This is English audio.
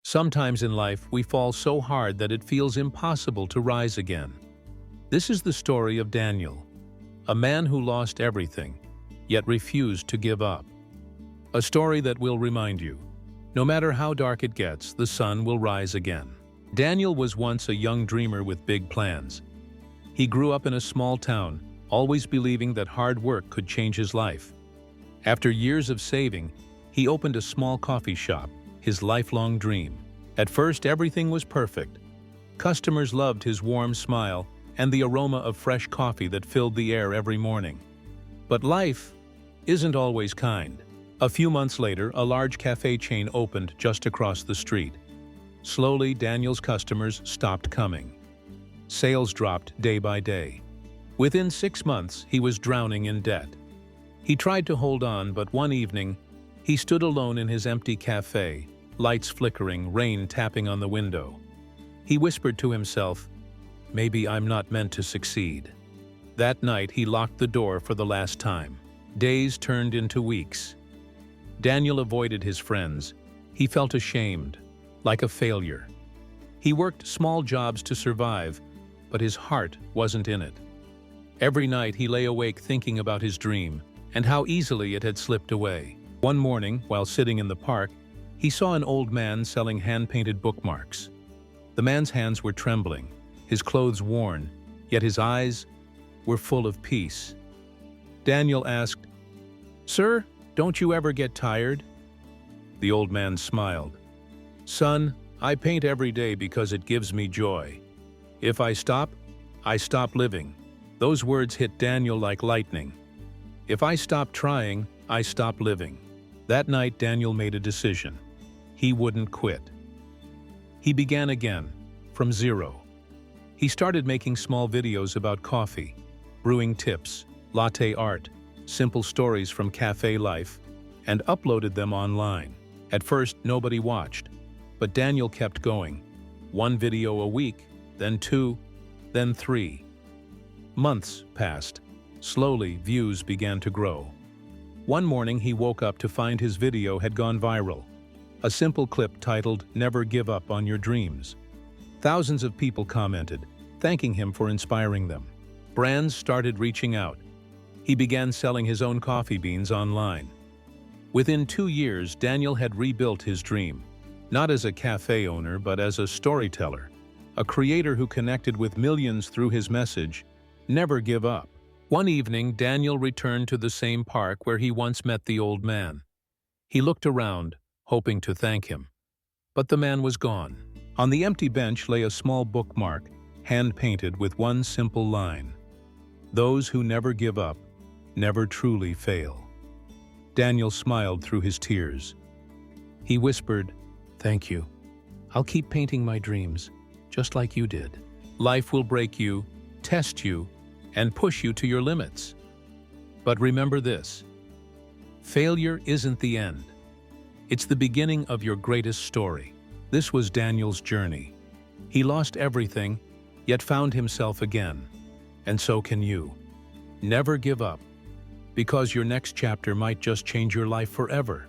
Sometimes in life, we fall so hard that it feels impossible to rise again. This is the story of Daniel, a man who lost everything, yet refused to give up. A story that will remind you, no matter how dark it gets, the sun will rise again. Daniel was once a young dreamer with big plans. He grew up in a small town, always believing that hard work could change his life. After years of saving, he opened a small coffee shop, his lifelong dream. At first, everything was perfect. Customers loved his warm smile and the aroma of fresh coffee that filled the air every morning. But life isn't always kind. A few months later, a large cafe chain opened just across the street. Slowly, Daniel's customers stopped coming. Sales dropped day by day. Within 6 months, he was drowning in debt. He tried to hold on, but one evening, he stood alone in his empty cafe, lights flickering, rain tapping on the window. He whispered to himself, "Maybe I'm not meant to succeed." That night, he locked the door for the last time. Days turned into weeks. Daniel avoided his friends. He felt ashamed, like a failure. He worked small jobs to survive, but his heart wasn't in it. Every night he lay awake thinking about his dream and how easily it had slipped away. One morning, while sitting in the park, he saw an old man selling hand-painted bookmarks. The man's hands were trembling, his clothes worn, yet his eyes were full of peace. Daniel asked, "Sir, don't you ever get tired?" The old man smiled. "Son, I paint every day because it gives me joy. If I stop living." Those words hit Daniel like lightning. If I stop trying, I stop living. That night, Daniel made a decision. He wouldn't quit. He began again, from zero. He started making small videos about coffee, brewing tips, latte art, simple stories from cafe life, and uploaded them online. At first, nobody watched, but Daniel kept going. One video a week, then 2, then 3. Months passed. Slowly, views began to grow. One morning, he woke up to find his video had gone viral. A simple clip titled, "Never Give Up on Your Dreams." Thousands of people commented, thanking him for inspiring them. Brands started reaching out. He began selling his own coffee beans online. Within 2 years, Daniel had rebuilt his dream, not as a cafe owner, but as a storyteller, a creator who connected with millions through his message, "Never give up." One evening, Daniel returned to the same park where he once met the old man. He looked around, hoping to thank him. But the man was gone. On the empty bench lay a small bookmark, hand-painted with one simple line: "Those who never give up, never truly fail." Daniel smiled through his tears. He whispered, "Thank you. I'll keep painting my dreams, just like you did." Life will break you, test you, and push you to your limits. But remember this: failure isn't the end. It's the beginning of your greatest story. This was Daniel's journey. He lost everything, yet found himself again. And so can you. Never give up, because your next chapter might just change your life forever.